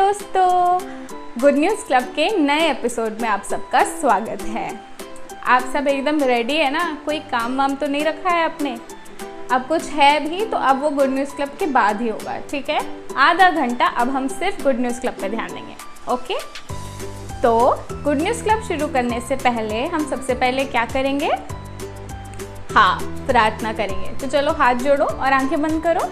दोस्तों, good news club के नए एपिसोड में आप सबका स्वागत है। आप सब एकदम रेडी है ना? कोई काम वाम तो नहीं रखा है आपने? अब कुछ है भी तो अब वो गुड न्यूज़ क्लब के बाद ही होगा, ठीक है? आधा घंटा अब हम सिर्फ गुड न्यूज़ क्लब पे ध्यान देंगे, ओके? तो गुड न्यूज़ क्लब शुरू करने से पहले हम सबसे पहले क्या करेंगे? हाँ, प्रार्थना करेंगे। तो चलो हाथ जोड़ो और आंखें बंद करो।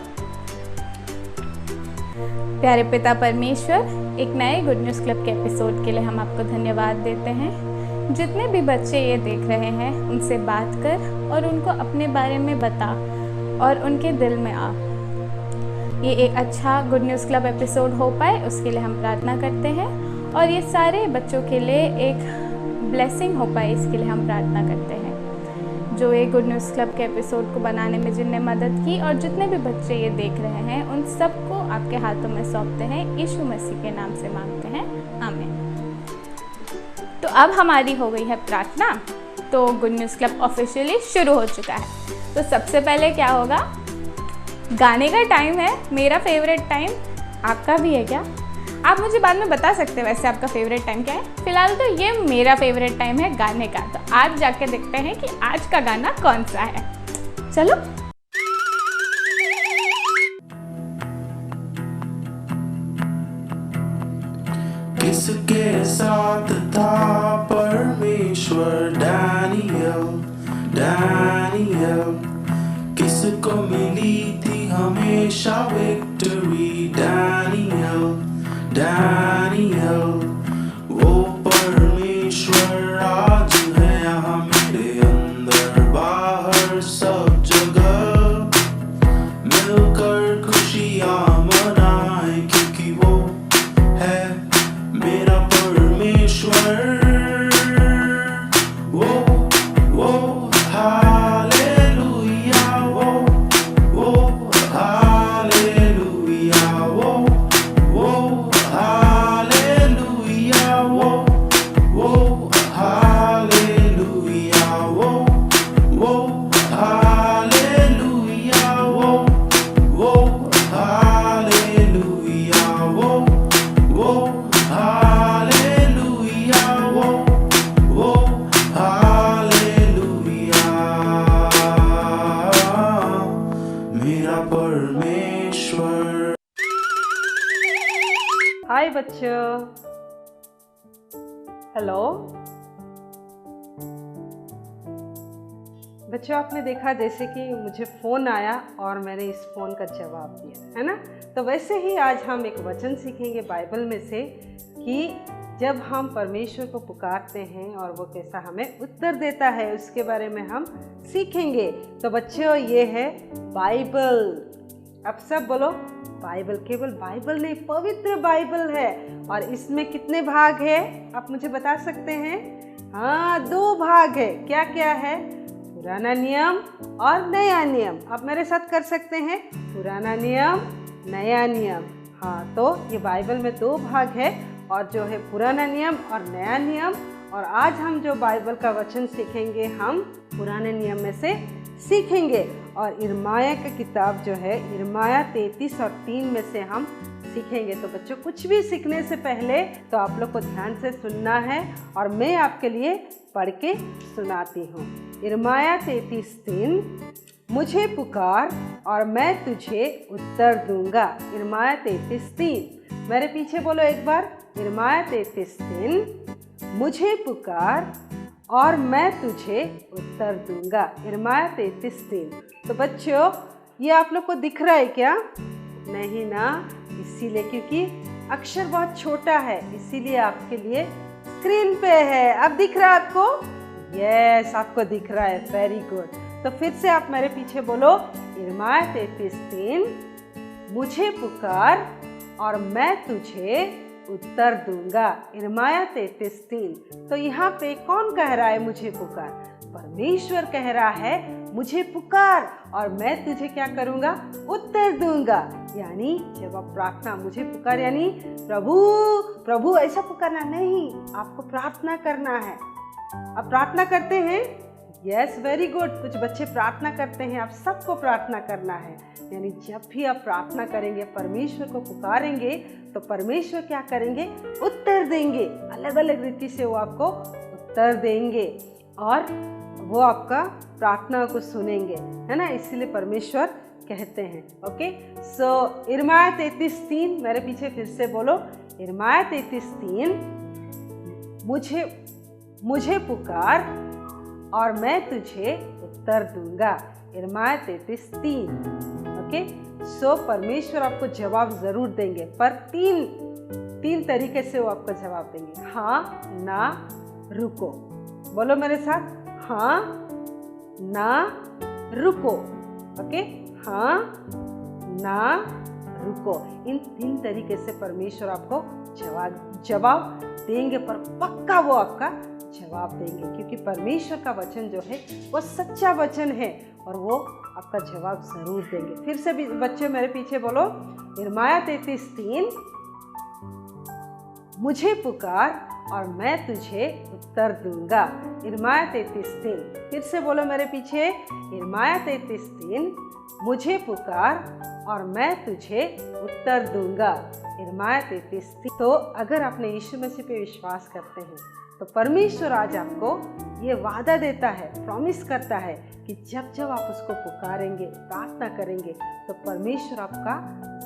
प्यारे पिता परमेश्वर, एक नए गुड न्यूज़ क्लब के एपिसोड के लिए हम आपको धन्यवाद देते हैं। जितने भी बच्चे ये देख रहे हैं उनसे बात कर और उनको अपने बारे में बता और उनके दिल में आ। ये एक अच्छा गुड न्यूज़ क्लब एपिसोड हो पाए उसके लिए हम प्रार्थना करते हैं और ये सारे बच्चों के लिए एक ब्लेसिंग हो पाए इसके लिए हम प्रार्थना करते हैं। जो ये गुड न्यूज़ क्लब के एपिसोड को बनाने में जिनने मदद की और जितने भी बच्चे ये देख रहे हैं उन सबको आपके हाथों में सौंपते हैं। यीशु मसीह के नाम से मांगते हैं, आमीन। तो अब हमारी हो गई है प्रार्थना, तो गुड न्यूज़ क्लब ऑफिशियली शुरू हो चुका है। तो सबसे पहले क्या होगा? गाने का टाइम है, मेरा फेवरेट टाइम। आपका भी है क्या? आप मुझे बाद में बता सकते हैं वैसे आपका फेवरेट टाइम क्या है। फिलहाल तो ये मेरा फेवरेट टाइम है गाने का। तो आज जाके देखते हैं कि आज का गाना कौन सा है। चलो। किसके साथ था परमेश्वर? डैनियल किसको मिली थी हमेशा विक्ट्री? डैनियल वो परमेश्वर आज है यहाँ मेरे अंदर बाहर सब जगह मिलकर खुशियाँ मनाए क्योंकि वो है मेरा परमेश्वर। वो हालेलुया, वो हालेलुया, वो हालेलुया, वो हालेलुया, वो हालेलुया, वो हालेलुया, वो हालेलुया, वो हालेलुया, मेरा परमेश्वर। हाय बच्चों, हेलो बच्चों, आपने देखा जैसे कि मुझे फ़ोन आया और मैंने इस फ़ोन का जवाब दिया, है ना? तो वैसे ही आज हम एक वचन सीखेंगे बाइबल में से कि जब हम परमेश्वर को पुकारते हैं और वो कैसा हमें उत्तर देता है उसके बारे में हम सीखेंगे। तो बच्चों, ये है बाइबल। अब सब बोलो बाइबल। केवल बाइबल नहीं, पवित्र बाइबल है। और इसमें कितने भाग है आप मुझे बता सकते हैं? हाँ, 2 भाग है। क्या क्या है? पुराना नियम और नया नियम। आप मेरे साथ कर सकते हैं, पुराना नियम, नया नियम। हाँ, तो ये बाइबल में 2 भाग है और जो है पुराना नियम और नया नियम। और आज हम जो बाइबल का वचन सीखेंगे हम पुराने नियम में से सीखेंगे। और इर्माया की किताब जो है इर्माया 33 और 3 में से हम सीखेंगे। तो बच्चों, कुछ भी सीखने से पहले तो आप लोग को ध्यान से सुनना है और मैं आपके लिए पढ़ के सुनाती हूँ। इर्माया 33:3, मुझे पुकार और मैं तुझे उत्तर दूंगा। इर्माया 33:3, मेरे पीछे बोलो एक बार। इर्माया 33:3, मुझे पुकार और मैं तुझे उत्तर दूंगा। इर्माया 33:3। तो बच्चों, ये आप लोग को दिख रहा है क्या? नहीं ना, इसीलिए क्योंकि अक्षर बहुत छोटा है, इसीलिए आपके लिए स्क्रीन पे है। अब दिख रहा है आपको? यस, आपको दिख रहा है। Very good. तो फिर से आप मेरे पीछे बोलो। इर्माया 33:3, मुझे पुकार और मैं तुझे उत्तर दूंगा। इर्माया 33:3। तो यहाँ पे कौन कह रहा है मुझे पुकार? परमेश्वर कह रहा है मुझे पुकार और मैं तुझे क्या करूँगा? उत्तर दूंगा। यानी जब आप प्रार्थना, मुझे पुकार यानी प्रभु प्रभु ऐसा पुकारना नहीं, आपको प्रार्थना करना है। आप प्रार्थना करते हैं? Yes, very good. कुछ बच्चे प्रार्थना करते हैं, आप सबको प्रार्थना करना है। यानी जब भी आप प्रार्थना करेंगे, परमेश्वर को पुकारेंगे, तो परमेश्वर क्या करेंगे? उत्तर देंगे। अलग अलग रीति से वो आपको उत्तर देंगे और वो आपका प्रार्थना को सुनेंगे, है ना। इसीलिए परमेश्वर कहते हैं। ओके, सो यिर्मयाह 33:3 मेरे पीछे फिर से बोलो। यिर्मयाह 33:3, मुझे पुकार और मैं तुझे उत्तर दूंगा। यिर्मयाह 33:3। ओके, सो परमेश्वर आपको जवाब जरूर देंगे, पर तीन तरीके से वो आपको जवाब देंगे। हाँ, ना, रुको। बोलो मेरे साथ, हाँ, ना, रुको। ओके, हाँ, ना, रुको। इन 3 तरीके से परमेश्वर आपको जवाब देंगे, पर पक्का वो आपका जवाब देंगे, क्योंकि परमेश्वर का वचन जो है वो सच्चा वचन है और वो आपका जवाब जरूर देंगे। फिर से भी बच्चे मेरे पीछे बोलो। यिर्मयाह 33:3, मुझे पुकार और मैं तुझे उत्तर दूंगा। यिर्मयाह 33:3, फिर से बोलो मेरे पीछे। यिर्मयाह 33:3, मुझे पुकार और मैं तुझे उत्तर दूंगा। यिर्मयाह 33:3। तो अगर आपने यीशु मसीह पे विश्वास करते हैं, तो परमेश्वर आज आपको ये वादा देता है, प्रॉमिस करता है कि जब आप उसको पुकारेंगे, प्रार्थना करेंगे, तो परमेश्वर आपका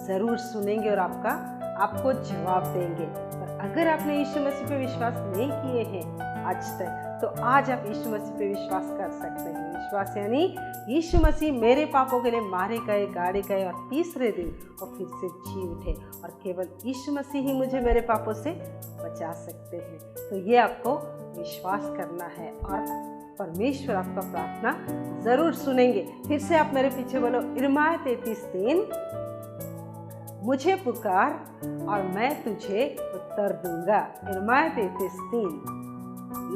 ज़रूर सुनेंगे और आपको जवाब देंगे। और अगर आपने यीशु मसीह पे विश्वास नहीं किए हैं आज तक, तो आज आप यीशु मसीह पे विश्वास कर सकते हैं। विश्वास यानी यीशु मसीह मेरे पापों के लिए मारे गए, गाड़े गए और तीसरे दिन वो फिर से जी उठे, और केवल यीशु मसीह ही मुझे मेरे पापों से बचा सकते हैं। तो ये आपको विश्वास करना है और परमेश्वर आपका प्रार्थना ज़रूर सुनेंगे। फिर से आप मेरे पीछे बोलो। यिर्मयाह 33:3, मुझे पुकार और मैं तुझे उत्तर दूंगा। यिर्मयाह 33:3।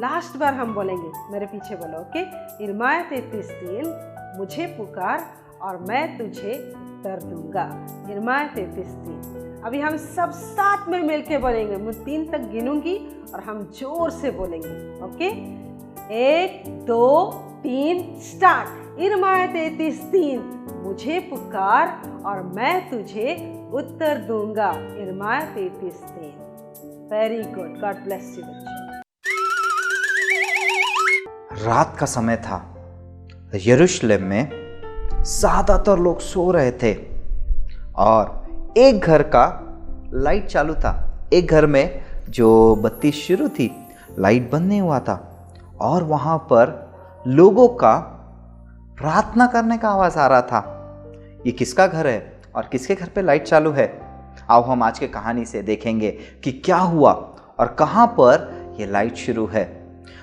लास्ट बार हम बोलेंगे, मेरे पीछे बोलो। ओके, यिर्मयाह 33:3, मुझे पुकार और मैं तुझे उत्तर दूंगा। यिर्मयाह 33:3। अभी हम सब साथ में मिलके बोलेंगे। मैं 3 तक गिनूंगी और हम जोर से बोलेंगे। Okay, 1, 2, 3, start. यिर्मयाह 33:3, मुझे पुकार और मैं तुझे उत्तर दूंगा। यिर्मयाह 33:3। Very good, God bless you बच्चों। रात का समय था। यरूशलेम में ज़्यादातर लोग सो रहे थे और एक घर का लाइट चालू था। एक घर में जो बत्ती शुरू थी, लाइट बंद नहीं हुआ था, और वहाँ पर लोगों का प्रार्थना करने का आवाज़ आ रहा था। ये किसका घर है और किसके घर पे लाइट चालू है? आओ हम आज के कहानी से देखेंगे कि क्या हुआ और कहाँ पर ये लाइट शुरू है।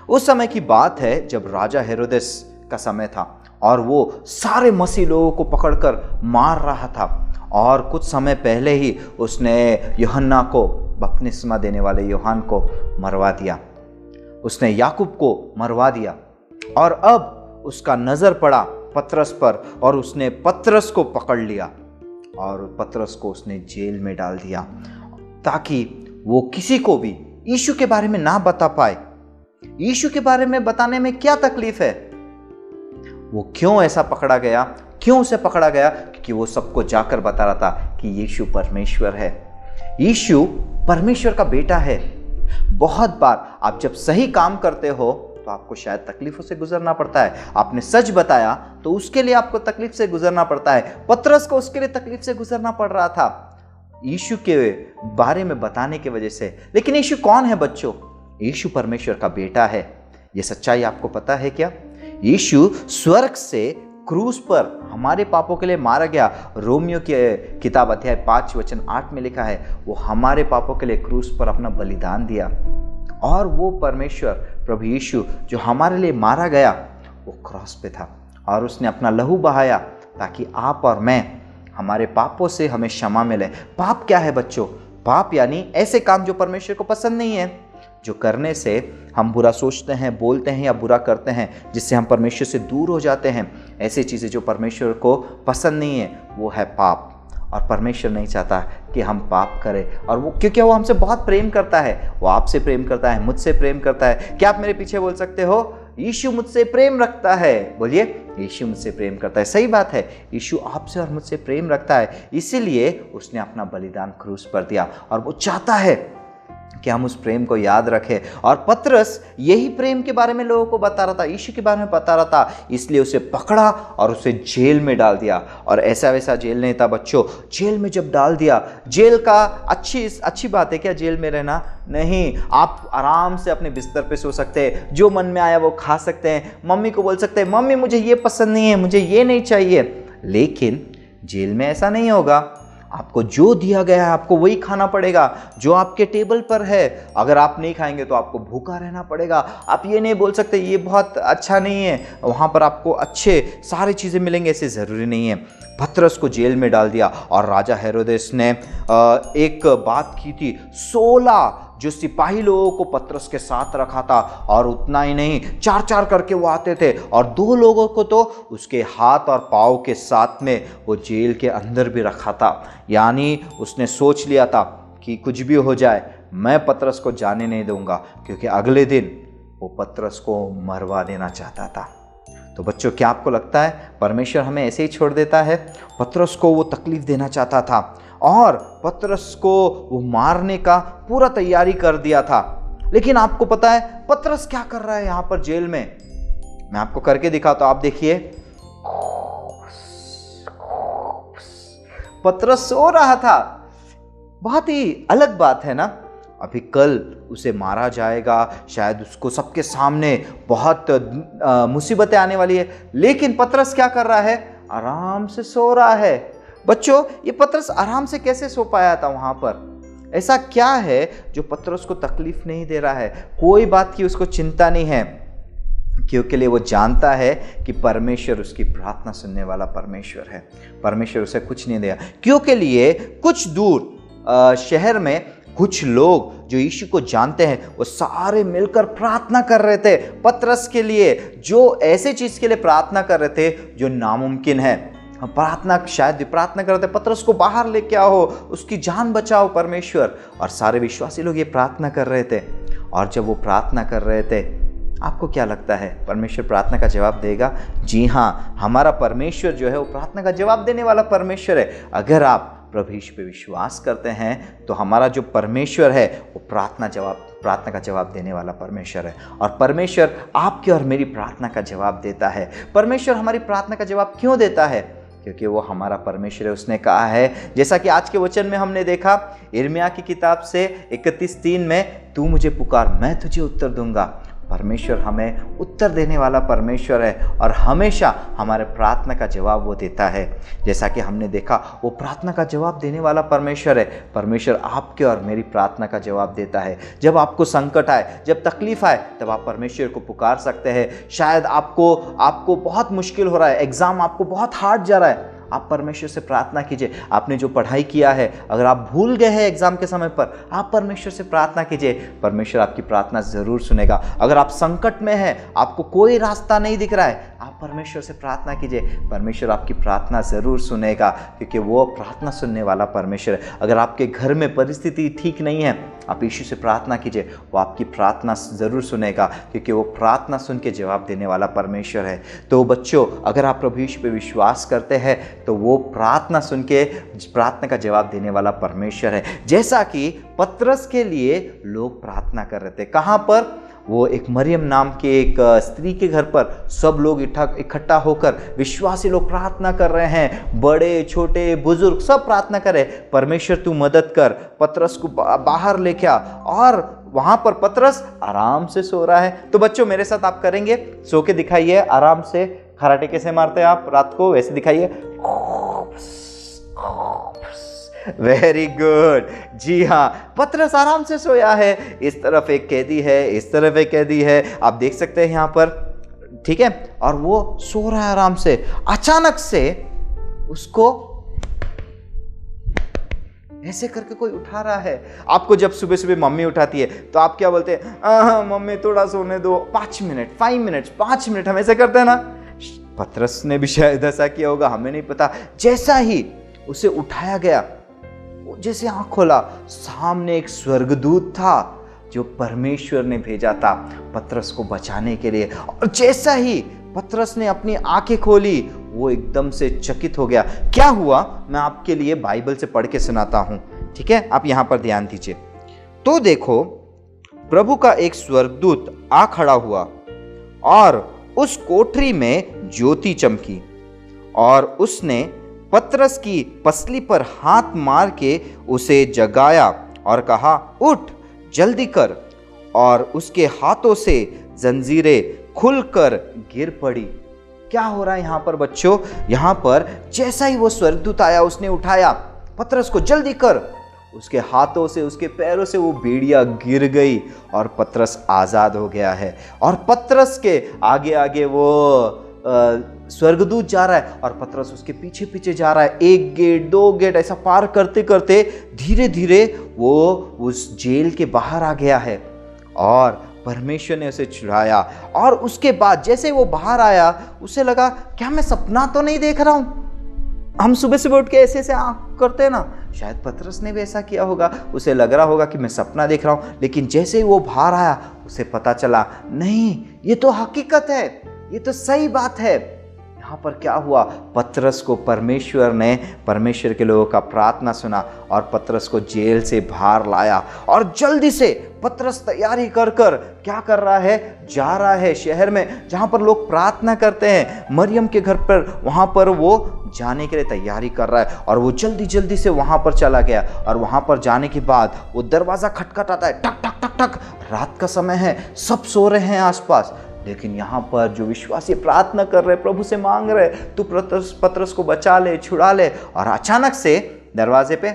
उस समय की बात है जब राजा हेरोदेस का समय था और वो सारे मसीह लोगों को पकड़कर मार रहा था, और कुछ समय पहले ही उसने यूहन्ना को, बपतिस्मा देने वाले यूहन्ना को मरवा दिया। उसने याकूब को मरवा दिया और अब उसका नज़र पड़ा पतरस पर और उसने पतरस को पकड़ लिया और पतरस को उसने जेल में डाल दिया ताकि वो किसी को भी यीशु के बारे में ना बता पाए। यीशु के बारे में बताने में क्या तकलीफ है? वो क्यों ऐसा पकड़ा गया? क्यों उसे पकड़ा गया? क्योंकि वो सबको जाकर बता रहा था कि यीशु परमेश्वर है, यीशु परमेश्वर का बेटा है। बहुत बार आप जब सही काम करते हो तो आपको शायद तकलीफों से गुजरना पड़ता है। आपने सच बताया तो उसके लिए आपको तकलीफ से गुजरना पड़ता है। पतरस को उसके लिए तकलीफ से गुजरना पड़ रहा था यीशु के बारे में बताने की वजह से। लेकिन यीशु कौन है बच्चों? यीशु परमेश्वर का बेटा है। ये सच्चाई आपको पता है क्या? यीशु स्वर्ग से क्रूस पर हमारे पापों के लिए मारा गया। रोमियो की किताब अध्याय 5 वचन 8 में लिखा है, वो हमारे पापों के लिए क्रूस पर अपना बलिदान दिया। और वो परमेश्वर प्रभु यीशु जो हमारे लिए मारा गया, वो क्रॉस पे था और उसने अपना लहू बहाया ताकि आप और मैं, हमारे पापों से हमें क्षमा मिले। पाप क्या है बच्चों? पाप यानी ऐसे काम जो परमेश्वर को पसंद नहीं है, जो करने से हम बुरा सोचते हैं, बोलते हैं या बुरा करते हैं, जिससे हम परमेश्वर से दूर हो जाते हैं। ऐसी चीज़ें जो परमेश्वर को पसंद नहीं है, वो है पाप। और परमेश्वर नहीं चाहता कि हम पाप करें, और वो क्योंकि वो हमसे बहुत प्रेम करता है। वो आपसे प्रेम करता है, मुझसे प्रेम करता है। क्या आप मेरे पीछे बोल सकते हो? यीशु मुझसे प्रेम रखता है। बोलिए, यीशु मुझसे प्रेम करता है। सही बात है, यीशु आपसे और मुझसे प्रेम रखता है, इसीलिए उसने अपना बलिदान क्रूस पर दिया और वो चाहता है कि हम उस प्रेम को याद रखें। और पतरस यही प्रेम के बारे में लोगों को बता रहा था, यीशु के बारे में बता रहा था, इसलिए उसे पकड़ा और उसे जेल में डाल दिया। और ऐसा वैसा जेल नहीं था बच्चों, जेल में जब डाल दिया, जेल का अच्छी बात है क्या जेल में रहना? नहीं, आप आराम से अपने बिस्तर पे सो सकते हैं, जो मन में आया वो खा सकते हैं, मम्मी को बोल सकते हैं मम्मी मुझे ये पसंद नहीं है, मुझे ये नहीं चाहिए। लेकिन जेल में ऐसा नहीं होगा, आपको जो दिया गया है आपको वही खाना पड़ेगा, जो आपके टेबल पर है। अगर आप नहीं खाएंगे तो आपको भूखा रहना पड़ेगा। आप ये नहीं बोल सकते ये बहुत अच्छा नहीं है, वहाँ पर आपको अच्छे सारी चीज़ें मिलेंगे, ऐसे ज़रूरी नहीं है। पतरस को जेल में डाल दिया और राजा हेरोदेस ने एक बात की थी, 16 जो सिपाही लोगों को पतरस के साथ रखा था, और उतना ही नहीं 4-4 करके वो आते थे, और 2 लोगों को तो उसके हाथ और पाँव के साथ में वो जेल के अंदर भी रखा था। यानी उसने सोच लिया था कि कुछ भी हो जाए मैं पतरस को जाने नहीं दूंगा, क्योंकि अगले दिन वो पतरस को मरवा देना चाहता था। तो बच्चों, क्या आपको लगता है परमेश्वर हमें ऐसे ही छोड़ देता है? पतरस को वो तकलीफ देना चाहता था और पतरस को वो मारने का पूरा तैयारी कर दिया था। लेकिन आपको पता है पतरस क्या कर रहा है यहाँ पर जेल में? मैं आपको करके दिखाता हूं, आप देखिए। पतरस सो रहा था। बहुत ही अलग बात है ना। अभी कल उसे मारा जाएगा, शायद उसको सबके सामने बहुत मुसीबतें आने वाली है, लेकिन पतरस क्या कर रहा है? आराम से सो रहा है। बच्चों, ये पतरस आराम से कैसे सो पाया था वहां पर? ऐसा क्या है जो पतरस को तकलीफ नहीं दे रहा है? कोई बात की उसको चिंता नहीं है, क्योंकि वो जानता है कि परमेश्वर उसकी प्रार्थना सुनने वाला परमेश्वर है। परमेश्वर उसे कुछ नहीं देगा। क्योंकि लिए कुछ दूर शहर में कुछ लोग जो यीशु को जानते हैं वो सारे मिलकर प्रार्थना कर रहे थे पतरस के लिए, जो ऐसे चीज के लिए प्रार्थना कर रहे थे जो नामुमकिन है। प्रार्थना शायद प्रार्थना कर रहे थे पतरस को बाहर लेके आओ, उसकी जान बचाओ परमेश्वर। और सारे विश्वासी लोग ये प्रार्थना कर रहे थे। और जब वो प्रार्थना कर रहे थे, आपको क्या लगता है परमेश्वर प्रार्थना का जवाब देगा? जी हाँ, हमारा परमेश्वर जो है वो प्रार्थना का जवाब देने वाला परमेश्वर है। अगर आप प्रभु यीशु पे विश्वास करते हैं तो हमारा जो परमेश्वर है वो प्रार्थना का जवाब देने वाला परमेश्वर है। और परमेश्वर आपकी और मेरी प्रार्थना का जवाब देता है। परमेश्वर हमारी प्रार्थना का जवाब क्यों देता है? क्योंकि वो हमारा परमेश्वर है। उसने कहा है, जैसा कि आज के वचन में हमने देखा, यिर्मयाह की किताब से 31:3 में, तू मुझे पुकार मैं तुझे उत्तर दूंगा। परमेश्वर हमें उत्तर देने वाला परमेश्वर है और हमेशा हमारे प्रार्थना का जवाब वो देता है। जैसा कि हमने देखा, वो प्रार्थना का जवाब देने वाला परमेश्वर है। परमेश्वर आपके और मेरी प्रार्थना का जवाब देता है। जब आपको संकट आए, जब तकलीफ आए, तब आप परमेश्वर को पुकार सकते हैं। शायद आपको बहुत मुश्किल हो रहा है, एग्जाम आपको बहुत हार्ड जा रहा है, आप परमेश्वर से प्रार्थना कीजिए। आपने जो पढ़ाई किया है, अगर आप भूल गए हैं एग्जाम के समय पर, आप परमेश्वर से प्रार्थना कीजिए, परमेश्वर आपकी प्रार्थना जरूर सुनेगा। अगर आप संकट में हैं, आपको कोई रास्ता नहीं दिख रहा है, आप परमेश्वर से प्रार्थना कीजिए, परमेश्वर आपकी प्रार्थना जरूर सुनेगा, क्योंकि वो प्रार्थना सुनने वाला परमेश्वर है। अगर आपके घर में परिस्थिति ठीक नहीं है, आप यीशु से प्रार्थना कीजिए, वो आपकी प्रार्थना जरूर सुनेगा, क्योंकि वो प्रार्थना सुन के जवाब देने वाला परमेश्वर है। तो बच्चों, अगर आप प्रभु यीशु पे विश्वास करते हैं तो वो प्रार्थना सुन के प्रार्थना का जवाब देने वाला परमेश्वर है। जैसा कि पतरस के लिए लोग प्रार्थना कर रहे थे। कहाँ पर? वो एक मरियम नाम के एक स्त्री के घर पर सब लोग इकट्ठा होकर विश्वासी लोग प्रार्थना कर रहे हैं। बड़े छोटे बुजुर्ग सब प्रार्थना करे, परमेश्वर तू मदद कर, पतरस को बाहर लेके आ। और वहां पर पतरस आराम से सो रहा है। तो बच्चों, मेरे साथ आप करेंगे, सो के दिखाइए आराम से। खराटे कैसे मारते हैं आप रात को, वैसे दिखाइए। Very good. जी हाँ, पतरस आराम से सोया है। इस तरफ एक कैदी है, इस तरफ एक कैदी है, आप देख सकते हैं यहाँ पर, ठीक है। और वो सो रहा है आराम से। अचानक से उसको ऐसे करके कोई उठा रहा है। आपको जब सुबह सुबह मम्मी उठाती है तो आप क्या बोलते हैं? मम्मी थोड़ा सोने दो, 5 मिनट 5 मिनट, हम ऐसे करते हैं ना। पतरस ने भी शायद ऐसा किया होगा, हमें नहीं पता। जैसा ही उसे उठाया गया, जैसे आंख खोला, सामने एक स्वर्गदूत था। जो परमेश्वर ने भेजा था पतरस को बचाने के लिए। और जैसा ही पतरस ने अपनी आंखें खोली, वो एकदम से चकित हो गया। क्या हुआ, मैं आपके लिए बाइबल से पढ़ के सुनाता हूं, ठीक है? आप यहां पर ध्यान दीजिए। तो देखो, प्रभु का एक स्वर्गदूत आ खड़ा हुआ और उस कोठरी में ज्योति चमकी, और उसने पतरस की पसली पर हाथ मार के उसे जगाया और कहा, उठ, जल्दी कर। और उसके हाथों से जंजीरें खुलकर गिर पड़ी। क्या हो रहा है यहाँ पर बच्चों? यहाँ पर जैसा ही वो स्वर्गदूत आया, उसने उठाया पतरस को, जल्दी कर। उसके हाथों से, उसके पैरों से वो बेड़ियां गिर गई और पतरस आजाद हो गया है। और पतरस के आगे आगे वो स्वर्गदूत जा रहा है और पतरस उसके पीछे पीछे जा रहा है। एक गेट, दो गेट ऐसा पार करते करते धीरे धीरे वो उस जेल के बाहर आ गया है और परमेश्वर ने उसे छुड़ाया। और उसके बाद जैसे वो बाहर आया, उसे लगा, क्या मैं सपना तो नहीं देख रहा हूं? हम सुबह सुबह उठ के ऐसे ऐसे आँख करते हैं ना, शायद पतरस ने भी ऐसा किया होगा। उसे लग रहा होगा कि मैं सपना देख रहा हूं। लेकिन जैसे ही वो बाहर आया, उसे पता चला, नहीं, ये तो हकीकत है, ये तो सही बात है। यहाँ पर क्या हुआ, पतरस को परमेश्वर ने परमेश्वर के लोगों का प्रार्थना सुना और पतरस को जेल से बाहर लाया। और जल्दी से पतरस तैयारी कर कर क्या कर रहा है, जा रहा है शहर में जहाँ पर लोग प्रार्थना करते हैं, मरियम के घर पर। वहाँ पर वो जाने के लिए तैयारी कर रहा है और वो जल्दी जल्दी से वहाँ पर चला गया। और वहाँ पर जाने के बाद वो दरवाज़ा खटखटाता है, टक टक टक टक। रात का समय है, सब सो रहे हैं आसपास, लेकिन यहाँ पर जो विश्वासी प्रार्थना कर रहे, प्रभु से मांग रहे, तू पतरस को बचा ले, छुड़ा ले। और अचानक से दरवाजे पे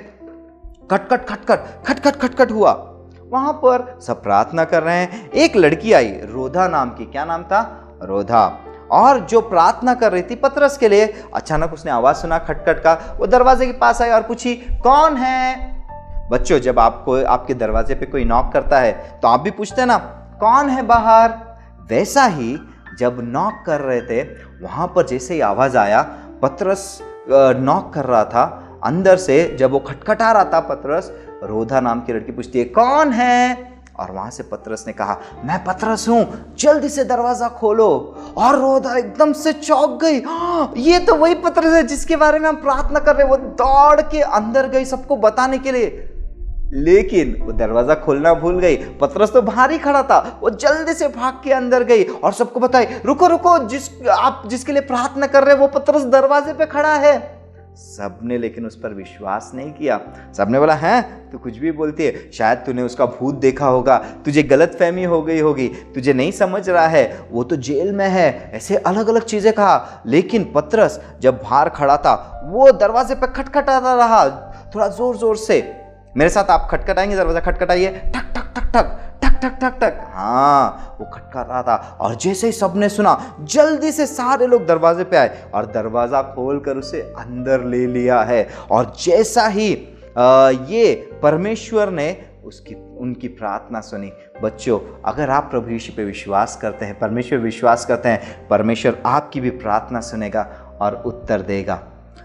खटखट खटखट खटखट खटखट हुआ। वहां पर सब प्रार्थना कर रहे हैं। एक लड़की आई, रोधा नाम की। क्या नाम था? रोधा। और जो प्रार्थना कर रही थी पतरस के लिए, अचानक उसने आवाज सुना खटखट का। वो दरवाजे के पास आई और पूछी, कौन है? बच्चों, जब आपको आपके दरवाजे पे कोई नॉक करता है तो आप भी पूछते हैं ना, कौन है बाहर? वैसा ही जब नॉक कर रहे थे, वहां पर जैसे ही आवाज आया, पतरस नॉक कर रहा था अंदर से। जब वो खटखटा रहा था पतरस, रोधा नाम की लड़की पूछती है, कौन है? और वहां से पतरस ने कहा, मैं पतरस हूं, जल्दी से दरवाजा खोलो। और रोधा एकदम से चौंक गई, ये तो वही पतरस है जिसके बारे में हम प्रार्थना कर रहे हैं। वो दौड़ के अंदर गई सबको बताने के लिए, लेकिन वो दरवाजा खोलना भूल गई। पतरस तो बाहर ही खड़ा था। वो जल्दी से भाग के अंदर गई और सबको बताई, रुको रुको, आप जिसके लिए प्रार्थना कर रहे हैं वो पतरस दरवाजे पे खड़ा है। सबने लेकिन उस पर विश्वास नहीं किया। सबने बोला, हैं तू कुछ भी बोलती है, शायद तूने उसका भूत देखा होगा, तुझे गलतफहमी हो गई होगी, तुझे नहीं समझ रहा है, वो तो जेल में है, ऐसे अलग अलग चीजें कहा। लेकिन पतरस जब बाहर खड़ा था, वो दरवाजे पे खटखटाता रहा थोड़ा जोर जोर से। मेरे साथ आप खटखटाएंगे, दरवाजा खटखटाइए, ठक ठक ठक ठक ठक ठक ठक ठक। हाँ, वो खटखटा रहा था। और जैसे ही सबने सुना, जल्दी से सारे लोग दरवाजे पे आए और दरवाजा खोलकर उसे अंदर ले लिया है। और जैसा ही ये परमेश्वर ने उनकी प्रार्थना सुनी। बच्चों, अगर आप प्रभु यीशु पे विश्वास करते हैं, परमेश्वर विश्वास करते हैं, परमेश्वर आपकी भी प्रार्थना सुनेगा और उत्तर देगा।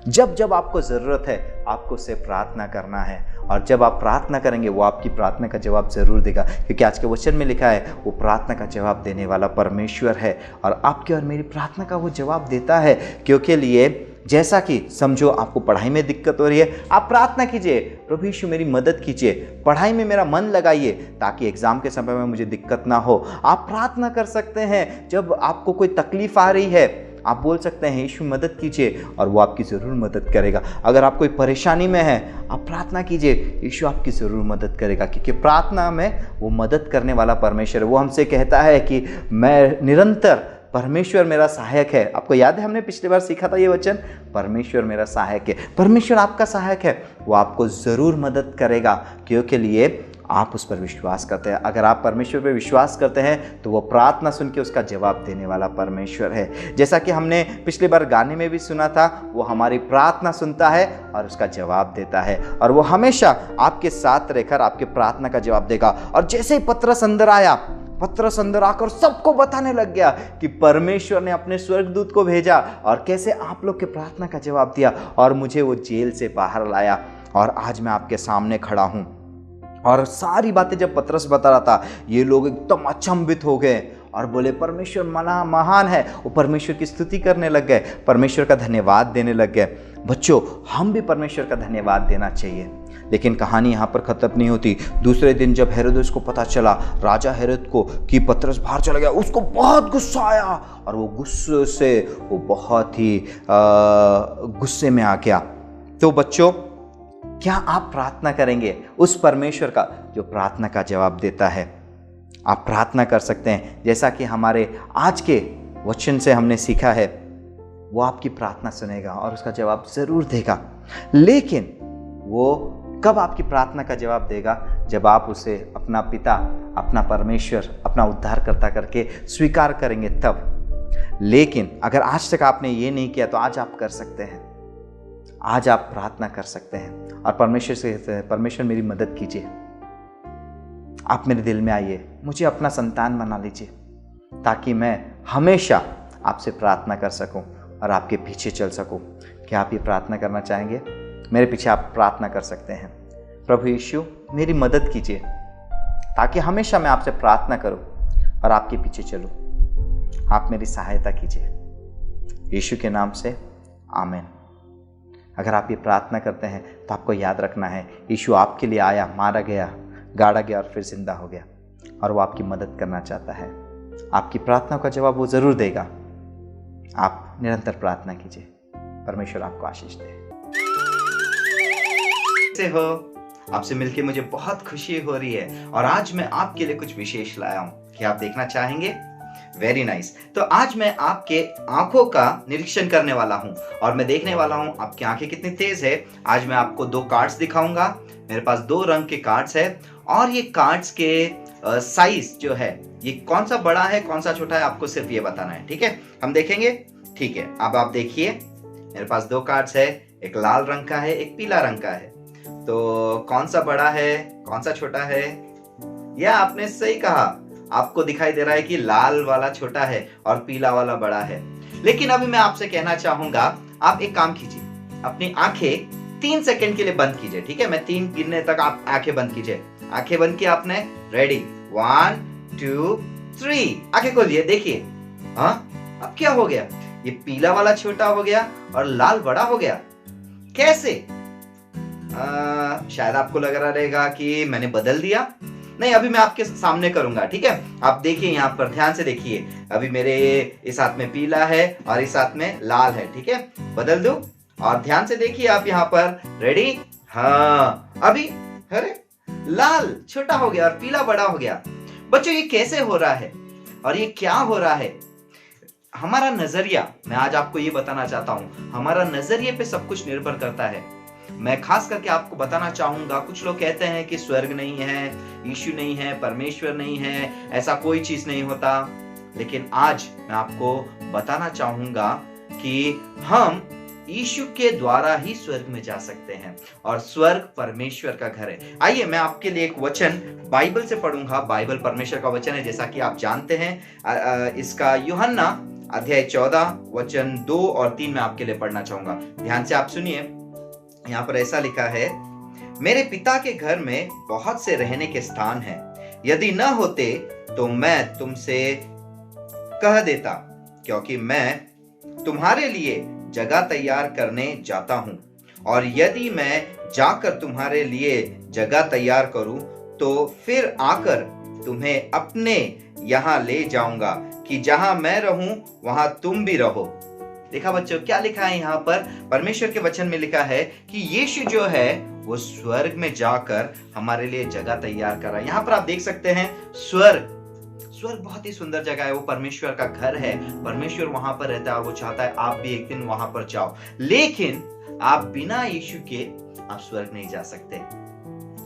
जब जब आपको ज़रूरत है, आपको उससे प्रार्थना करना है। और जब आप प्रार्थना करेंगे, वो आपकी प्रार्थना का जवाब ज़रूर देगा, क्योंकि आज के वचन में लिखा है, वो प्रार्थना का जवाब देने वाला परमेश्वर है। और आपके और मेरी प्रार्थना का वो जवाब देता है। क्योंकि लिए जैसा कि समझो आपको पढ़ाई में दिक्कत हो रही है, आप प्रार्थना कीजिए, प्रभु यीशु मेरी मदद कीजिए, पढ़ाई में मेरा मन लगाइए ताकि एग्जाम के समय में मुझे दिक्कत ना हो। आप प्रार्थना कर सकते हैं जब आपको कोई तकलीफ आ रही है, आप बोल सकते हैं, यीशु मदद कीजिए, और वो आपकी ज़रूर मदद करेगा। अगर आप कोई परेशानी में हैं, आप प्रार्थना कीजिए, यीशु आपकी ज़रूर मदद करेगा, क्योंकि प्रार्थना में वो मदद करने वाला परमेश्वर है। वो हमसे कहता है कि मैं निरंतर, परमेश्वर मेरा सहायक है। आपको याद है, हमने पिछली बार सीखा था ये वचन, परमेश्वर मेरा सहायक है। परमेश्वर आपका सहायक है, वो आपको ज़रूर मदद करेगा, क्योंकि लिए आप उस पर विश्वास करते हैं। अगर आप परमेश्वर पर विश्वास करते हैं, तो वो प्रार्थना सुन के उसका जवाब देने वाला परमेश्वर है। जैसा कि हमने पिछली बार गाने में भी सुना था, वो हमारी प्रार्थना सुनता है और उसका जवाब देता है, और वो हमेशा आपके साथ रहकर आपके प्रार्थना का जवाब देगा। और जैसे ही पतरस अंदर आया, पतरस अंदर आकर सबको बताने लग गया कि परमेश्वर ने अपने स्वर्गदूत को भेजा और कैसे आप लोग के प्रार्थना का जवाब दिया और मुझे वो जेल से बाहर लाया, और आज मैं आपके सामने खड़ा हूँ। और सारी बातें जब पतरस बता रहा था, ये लोग एकदम अचंभित हो गए और बोले परमेश्वर मना महान है। वो परमेश्वर की स्तुति करने लग गए, परमेश्वर का धन्यवाद देने लग गए। बच्चों, हम भी परमेश्वर का धन्यवाद देना चाहिए। लेकिन कहानी यहाँ पर ख़त्म नहीं होती। दूसरे दिन जब हेरोदेस को पता चला, राजा हेरोद को, कि पतरस बाहर चला गया, उसको बहुत गुस्सा आया और वो गुस्से से वो बहुत ही गुस्से में आ गया। तो बच्चों, क्या आप प्रार्थना करेंगे उस परमेश्वर का जो प्रार्थना का जवाब देता है? आप प्रार्थना कर सकते हैं, जैसा कि हमारे आज के वचन से हमने सीखा है। वो आपकी प्रार्थना सुनेगा और उसका जवाब ज़रूर देगा। लेकिन वो कब आपकी प्रार्थना का जवाब देगा? जब आप उसे अपना पिता, अपना परमेश्वर, अपना उद्धारकर्ता करके स्वीकार करेंगे तब। लेकिन अगर आज तक आपने ये नहीं किया तो आज आप कर सकते हैं। आज आप प्रार्थना कर सकते हैं और परमेश्वर से कहते हैं, परमेश्वर मेरी मदद कीजिए, आप मेरे दिल में आइए, मुझे अपना संतान बना लीजिए, ताकि मैं हमेशा आपसे प्रार्थना कर सकूं और आपके पीछे चल सकूं। क्या आप ये प्रार्थना करना चाहेंगे? मेरे पीछे आप प्रार्थना कर सकते हैं, प्रभु यीशु मेरी मदद कीजिए, ताकि हमेशा मैं आपसे प्रार्थना करूं और आपके पीछे चलूं। आप मेरी सहायता कीजिए, यीशु के नाम से, आमीन। अगर आप ये प्रार्थना करते हैं तो आपको याद रखना है, यीशु आपके लिए आया, मारा गया, गाड़ा गया और फिर जिंदा हो गया, और वो आपकी मदद करना चाहता है। आपकी प्रार्थना का जवाब वो ज़रूर देगा। आप निरंतर प्रार्थना कीजिए। परमेश्वर आपको आशीष दे। कैसे हो? आपसे मिलके मुझे बहुत खुशी हो रही है और आज मैं आपके लिए कुछ विशेष लाया हूँ। क्या आप देखना चाहेंगे? Very nice. तो आज मैं आपके आंखों का निरीक्षण करने वाला हूं और मैं देखने वाला हूं आपकी आंखें कितनी तेज है। आज मैं आपको 2 कार्ड्स दिखाऊंगा। मेरे पास 2 रंग के कार्ड्स है और ये कार्ड्स के साइज जो है, ये कौन सा बड़ा है कौन सा छोटा है, आपको सिर्फ ये बताना है। ठीक है, हम देखेंगे। ठीक है, अब आप देखिए, मेरे पास 2 कार्ड्स है, एक लाल रंग का है, एक पीला रंग का है। तो कौन सा बड़ा है कौन सा छोटा है? या आपने सही कहा, आपको दिखाई दे रहा है कि लाल वाला छोटा है और पीला वाला बड़ा है। लेकिन अभी मैं आपसे कहना चाहूंगा, आप एक काम कीजिए, अपनी आंखें 3 सेकंड के लिए बंद कीजिए। ठीक है, मैं 3 गिनने तक आप आंखें बंद कीजिए। आंखें बंद की आपने, रेडी, 1 2 3, आंखें खोलिए। देखिए, हाँ अब क्या हो गया? ये पीला वाला छोटा हो गया और लाल बड़ा हो गया। कैसे? शायद आपको लग रहा रहेगा कि मैंने बदल दिया। नहीं, अभी मैं आपके सामने करूंगा। ठीक है, आप देखिए, यहाँ पर ध्यान से देखिए। अभी मेरे इस हाथ में पीला है और इस हाथ में लाल है। ठीक है, बदल दो और ध्यान से देखिए आप यहाँ पर। रेडी? हाँ, अभी अरे लाल छोटा हो गया और पीला बड़ा हो गया। बच्चों, ये कैसे हो रहा है और ये क्या हो रहा है? हमारा नजरिया, मैं आज आपको ये बताना चाहता हूं, हमारा नजरिए पे सब कुछ निर्भर करता है। मैं खास करके आपको बताना चाहूंगा, कुछ लोग कहते हैं कि स्वर्ग नहीं है, यीशु नहीं है, परमेश्वर नहीं है, ऐसा कोई चीज नहीं होता। लेकिन आज मैं आपको बताना चाहूंगा कि हम यीशु के द्वारा ही स्वर्ग में जा सकते हैं और स्वर्ग परमेश्वर का घर है। आइए मैं आपके लिए एक वचन बाइबल से पढ़ूंगा। बाइबल परमेश्वर का वचन है, जैसा कि आप जानते हैं। इसका यूहन्ना अध्याय 14 वचन 2 और 3 में आपके लिए पढ़ना चाहूंगा। ध्यान से आप सुनिए। यहाँ पर ऐसा लिखा है, मेरे पिता के घर में बहुत से रहने के स्थान हैं, यदि न होते तो मैं तुमसे कह देता, क्योंकि मैं तुम्हारे लिए जगह तैयार करने जाता हूं। और यदि मैं जाकर तुम्हारे लिए जगह तैयार करूं तो फिर आकर तुम्हें अपने यहां ले जाऊंगा, कि जहां मैं रहूं वहां तुम भी रहो। देखा बच्चों, क्या लिखा है यहाँ पर? परमेश्वर के वचन में लिखा है कि यीशु जो है वो स्वर्ग में जाकर हमारे लिए जगह तैयार कर रहा है। यहाँ पर आप देख सकते हैं स्वर्ग बहुत ही सुंदर जगह है, वो परमेश्वर का घर है। परमेश्वर वहां पर रहता है और वो चाहता है आप भी एक दिन वहां पर जाओ। लेकिन आप बिना यीशु के आप स्वर्ग नहीं जा सकते।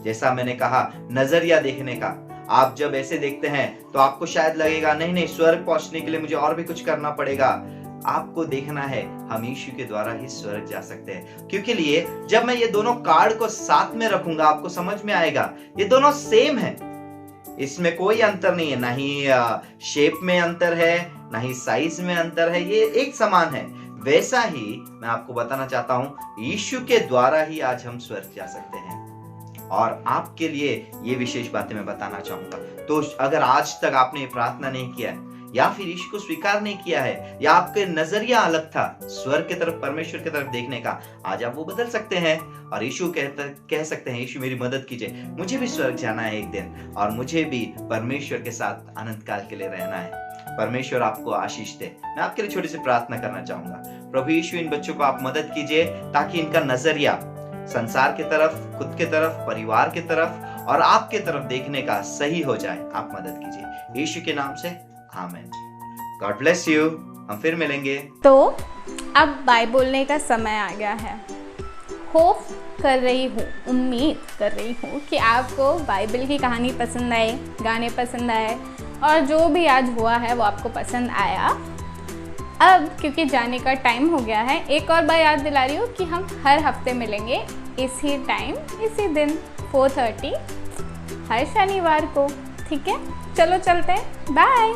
जैसा मैंने कहा, नजरिया देखने का, आप जब ऐसे देखते हैं तो आपको शायद लगेगा नहीं, स्वर्ग पहुंचने के लिए मुझे और भी कुछ करना पड़ेगा। आपको देखना है, हम यीशु के द्वारा ही स्वर्ग जा सकते हैं। क्योंकि लिए जब मैं ये दोनों कार्ड को साथ में रखूंगा, आपको समझ में आएगा ये दोनों सेम है, इसमें कोई अंतर नहीं है। ना ही शेप में अंतर है, ना ही साइज में अंतर है, ये एक समान है। वैसा ही मैं आपको बताना चाहता हूं, यीशु के द्वारा ही आज हम स्वर्ग जा सकते हैं। और आपके लिए ये विशेष बातें मैं बताना चाहूंगा। तो अगर आज तक आपने ये प्रार्थना नहीं किया है या फिर यीशु को स्वीकार नहीं किया है या आपके नजरिया अलग था स्वर्ग की तरफ, परमेश्वर की तरफ देखने का, आज आप वो बदल सकते हैं और यीशु कह सकते हैं, यीशु मेरी मदद कीजिए, मुझे भी स्वर्ग जाना है एक दिन और मुझे भी परमेश्वर के साथ अनंत काल के लिए रहना है। परमेश्वर आपको आशीष दे। मैं आपके लिए छोटी सी प्रार्थना करना चाहूंगा। प्रभु यीशु, इन बच्चों को आप मदद कीजिए ताकि इनका नजरिया संसार की तरफ, खुद की तरफ, परिवार की तरफ और आपके तरफ देखने का सही हो जाए। आप मदद कीजिए यीशु के नाम से, आमीन। God bless you. हम फिर मिलेंगे। तो अब बाय बोलने का समय आ गया है। होप कर रही हूँ, उम्मीद कर रही हूँ कि आपको बाइबल की कहानी पसंद आए, गाने पसंद आए और जो भी आज हुआ है वो आपको पसंद आया। अब क्योंकि जाने का टाइम हो गया है, एक और बार याद दिला रही हूँ कि हम हर हफ्ते मिलेंगे इसी टाइम, इसी दिन 4:30 हर शनिवार को। ठीक है, चलो चलते हैं, बाय।